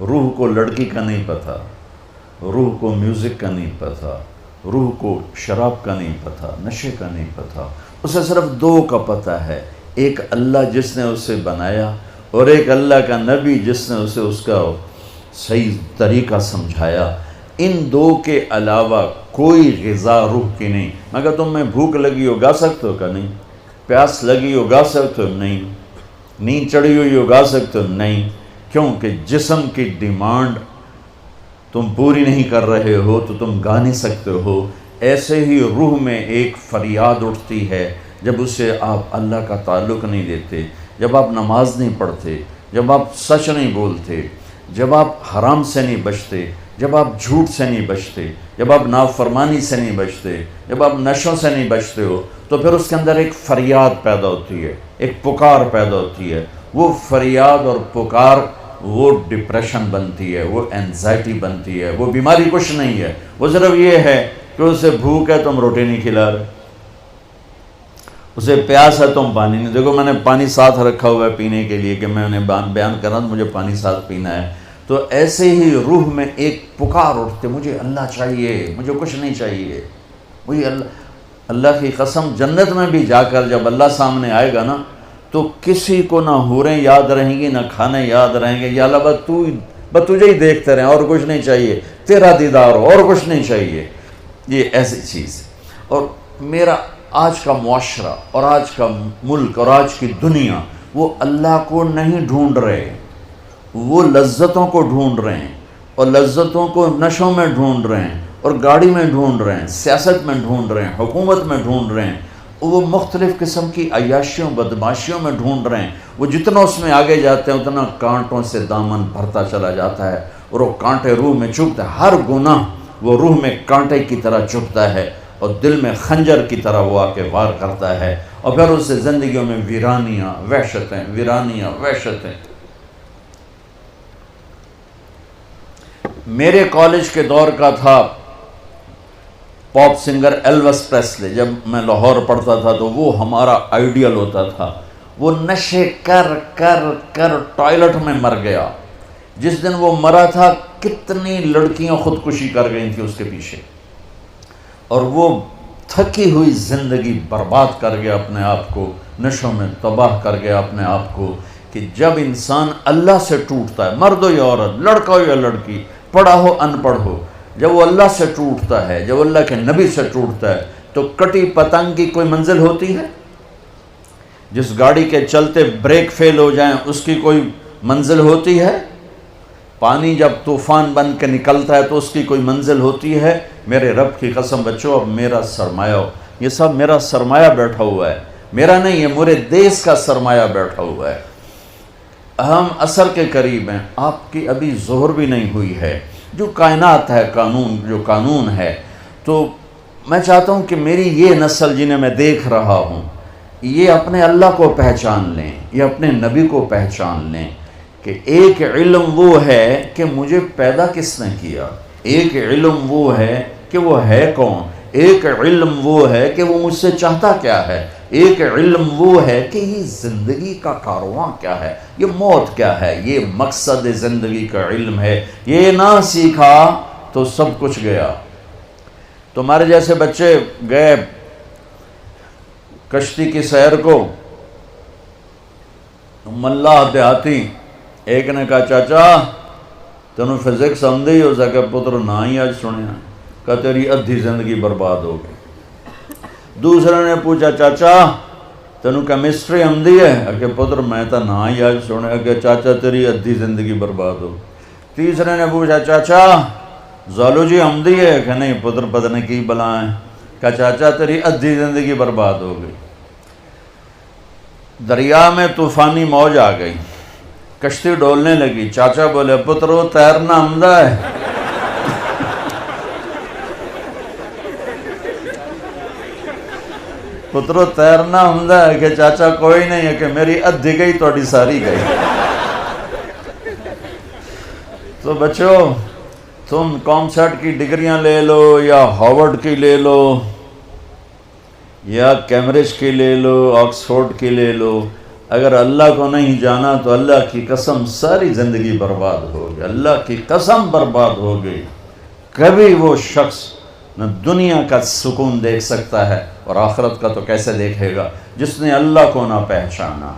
روح کو لڑکی کا نہیں پتہ، روح کو میوزک کا نہیں پتہ، روح کو شراب کا نہیں پتہ، نشے کا نہیں پتہ، اسے صرف دو کا پتہ ہے، ایک اللہ جس نے اسے بنایا اور ایک اللہ کا نبی جس نے اسے اس کا صحیح طریقہ سمجھایا۔ ان دو کے علاوہ کوئی غذا روح کی نہیں۔ مگر تم میں بھوک لگی ہو گا سکتے ہو کہ نہیں؟ پیاس لگی ہو گا سکتے ہو؟ نہیں۔ نیند چڑھی ہوئی ہو گا سکتے ہو؟ نہیں۔ کیونکہ جسم کی ڈیمانڈ تم پوری نہیں کر رہے ہو تو تم گا نہیں سکتے ہو۔ ایسے ہی روح میں ایک فریاد اٹھتی ہے جب اسے آپ اللہ کا تعلق نہیں دیتے، جب آپ نماز نہیں پڑھتے، جب آپ سچ نہیں بولتے، جب آپ حرام سے نہیں بچتے، جب آپ جھوٹ سے نہیں بچتے، جب آپ نافرمانی سے نہیں بچتے، جب آپ نشوں سے نہیں بچتے ہو، تو پھر اس کے اندر ایک فریاد پیدا ہوتی ہے، ایک پکار پیدا ہوتی ہے۔ وہ فریاد اور پکار وہ ڈپریشن بنتی ہے، وہ اینزائٹی بنتی ہے، وہ بیماری کچھ نہیں ہے، وہ صرف یہ ہے کہ اسے بھوک ہے تم روٹی نہیں کھلا رہے، اسے پیاس ہے تم پانی نہیں۔ دیکھو میں نے پانی ساتھ رکھا ہوا ہے پینے کے لیے کہ میں انہیں بیان کر رہا ہوں، مجھے پانی ساتھ پینا ہے۔ تو ایسے ہی روح میں ایک پکار اٹھتے، مجھے اللہ چاہیے، مجھے کچھ نہیں چاہیے، مجھے اللہ کی قسم جنت میں بھی جا کر جب اللہ سامنے آئے گا نا تو کسی کو نہ حوریں یاد رہیں گی، نہ کھانے یاد رہیں گے، یا اللہ بس تجھے ہی دیکھتے رہیں اور کچھ نہیں چاہیے، تیرا دیدار ہو اور کچھ نہیں چاہیے۔ یہ ایسی چیز ہے۔ اور میرا آج کا معاشرہ اور آج کا ملک اور آج کی دنیا وہ اللہ کو نہیں ڈھونڈ رہے، وہ لذتوں کو ڈھونڈ رہے ہیں، اور لذتوں کو نشوں میں ڈھونڈ رہے ہیں، اور گاڑی میں ڈھونڈ رہے ہیں، سیاست میں ڈھونڈ رہے ہیں، حکومت میں ڈھونڈ رہے ہیں، وہ مختلف قسم کی عیاشیوں بدماشیوں میں ڈھونڈ رہے ہیں۔ وہ جتنا اس میں آگے جاتے ہیں اتنا کانٹوں سے دامن بھرتا چلا جاتا ہے، اور وہ کانٹے روح میں چبھتے ہیں۔ ہر گناہ وہ روح میں کانٹے کی طرح چبھتا ہے اور دل میں خنجر کی طرح وہ آ کے وار کرتا ہے، اور پھر اس سے زندگیوں میں ویرانیاں وحشتیں۔ میرے کالج کے دور کا تھا پاپ سنگر ایلوس پریسلے، جب میں لاہور پڑھتا تھا تو وہ ہمارا آئیڈیل ہوتا تھا۔ وہ نشے کر کر کر ٹوائلٹ میں مر گیا۔ جس دن وہ مرا تھا کتنی لڑکیاں خودکشی کر گئی تھیں اس کے پیچھے، اور وہ تھکی ہوئی زندگی برباد کر گیا اپنے آپ کو، نشوں میں تباہ کر گیا اپنے آپ کو۔ کہ جب انسان اللہ سے ٹوٹتا ہے، مرد ہو یا عورت، لڑکا ہو یا لڑکی، پڑھا ہو ان پڑھ ہو، جب وہ اللہ سے ٹوٹتا ہے، جب اللہ کے نبی سے ٹوٹتا ہے، تو کٹی پتنگ کی کوئی منزل ہوتی ہے؟ جس گاڑی کے چلتے بریک فیل ہو جائیں اس کی کوئی منزل ہوتی ہے؟ پانی جب طوفان بن کے نکلتا ہے تو اس کی کوئی منزل ہوتی ہے؟ میرے رب کی قسم بچو، اب میرا سرمایہ ہو، یہ سب میرا سرمایہ بیٹھا ہوا ہے، میرا نہیں، یہ میرے دیس کا سرمایہ بیٹھا ہوا ہے۔ ہم عصر کے قریب ہیں، آپ کی ابھی ظہر بھی نہیں ہوئی ہے۔ جو کائنات ہے، جو قانون ہے، تو میں چاہتا ہوں کہ میری یہ نسل جنہیں میں دیکھ رہا ہوں، یہ اپنے اللہ کو پہچان لیں، یہ اپنے نبی کو پہچان لیں کہ ایک علم وہ ہے کہ مجھے پیدا کس نے کیا، ایک علم وہ ہے کہ وہ ہے کون، ایک علم وہ ہے کہ وہ مجھ سے چاہتا کیا ہے، ایک علم وہ ہے کہ یہ زندگی کا کارواں کیا ہے، یہ موت کیا ہے، یہ مقصد زندگی کا علم ہے۔ یہ نہ سیکھا تو سب کچھ گیا۔ تمہارے جیسے بچے گئے کشتی کی سیر کو، ملا دیہاتی ایک نے کہا چاچا تینوں فزکس آندی ہو سکے؟ پتر نہ ہی آج سنیا، کہ تیری ادھی زندگی برباد ہو گئی۔ دوسرے نے پوچھا چاچا تینوں کیمسٹری آندی ہے؟ کہ پتر میں تو نہ ہی آج سنیا، کہ چاچا تیری ادھی زندگی برباد ہو۔ تیسرے نے پوچھا چاچا زالوجی آندی ہے؟ کہ نہیں پتر پتہ نہیں کی بلا ہے، کہ چاچا تیری ادھی زندگی برباد ہو گئی۔ دریا میں طوفانی موج آ گئی، کشتی ڈولنے لگی، چاچا بولے پتر وہ تیرنا آمدہ ہے؟ پترو تیرنا آمدہ ہے؟ کہ چاچا کوئی نہیں ہے، کہ میری ادھی گئی توڑی ساری گئی۔ تو بچو تم کامسیٹ کی ڈگریاں لے لو یا ہارورڈ کی لے لو یا کیمبرج کی لے لو، آکسفورڈ کی لے لو، اگر اللہ کو نہیں جانا تو اللہ کی قسم ساری زندگی برباد ہوگی، اللہ کی قسم برباد ہوگی۔ کبھی وہ شخص نہ دنیا کا سکون دیکھ سکتا ہے اور آخرت کا تو کیسے دیکھے گا جس نے اللہ کو نہ پہچانا۔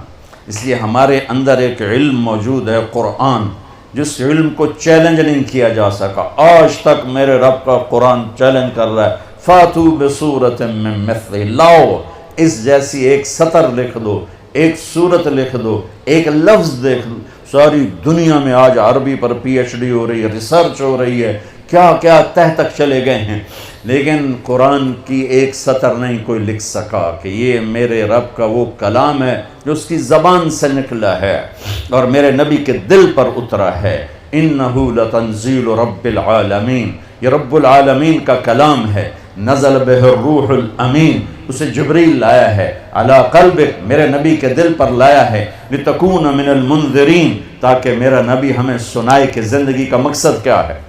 اس لیے ہمارے اندر ایک علم موجود ہے، قرآن، جس علم کو چیلنج نہیں کیا جا سکا۔ آج تک میرے رب کا قرآن چیلنج کر رہا ہے، فاتو بصورت من مثلہ، لاؤ اس جیسی ایک سطر لکھ دو، ایک صورت لکھ دو، ایک لفظ دیکھ دو۔ ساری دنیا میں آج عربی پر پی ایچ ڈی ہو رہی ہے، ریسرچ ہو رہی ہے، کیا کیا تہ تک چلے گئے ہیں، لیکن قرآن کی ایک سطر نہیں کوئی لکھ سکا کہ یہ میرے رب کا وہ کلام ہے جو اس کی زبان سے نکلا ہے اور میرے نبی کے دل پر اترا ہے۔ اِنَّهُ لَتَنزِيلُ رَبِّ الْعَالَمِينَ، یہ رب العالمین کا کلام ہے۔ نزل بہ الروح الامین، اسے جبریل لایا ہے، علی قلبک، میرے نبی کے دل پر لایا ہے، لتکون من المنذرین، تاکہ میرا نبی ہمیں سنائے کہ زندگی کا مقصد کیا ہے۔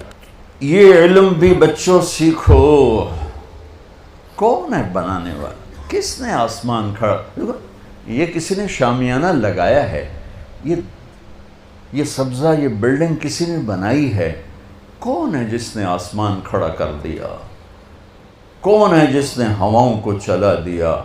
یہ علم بھی بچوں سیکھو۔ کون ہے بنانے والا؟ کس نے آسمان کھڑا؟ دیکھو یہ کسی نے شامیانہ لگایا ہے، یہ سبزہ، یہ بلڈنگ کسی نے بنائی ہے۔ کون ہے جس نے آسمان کھڑا کر دیا؟ کون ہے جس نے ہواؤں کو چلا دیا؟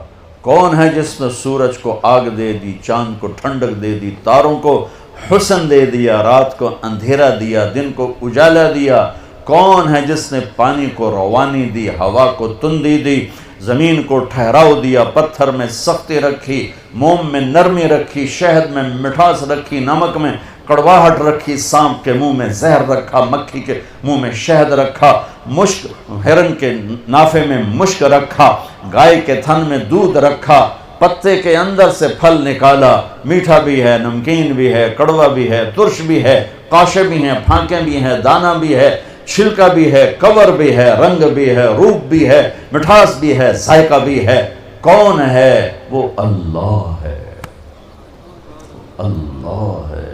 کون ہے جس نے سورج کو آگ دے دی، چاند کو ٹھنڈک دے دی، تاروں کو حسن دے دیا، رات کو اندھیرا دیا، دن کو اجالا دیا؟ کون ہے جس نے پانی کو روانی دی، ہوا کو تندی دی، زمین کو ٹھہراؤ دیا، پتھر میں سختی رکھی، موم میں نرمی رکھی، شہد میں مٹھاس رکھی، نمک میں کڑواہٹ رکھی، سانپ کے منہ میں زہر رکھا، مکھی کے منہ میں شہد رکھا، مشک، ہرن کے نافے میں مشک رکھا، گائے کے تھن میں دودھ رکھا، پتے کے اندر سے پھل نکالا، میٹھا بھی ہے، نمکین بھی ہے، کڑوا بھی ہے، ترش بھی ہے، قاشے بھی ہیں، پھانکیں بھی ہیں، دانہ بھی ہے، چھلکا بھی ہے، کور بھی ہے، رنگ بھی ہے، روپ بھی ہے، مٹھاس بھی ہے، ذائقہ بھی ہے۔ کون ہے؟ وہ اللہ ہے، اللہ ہے۔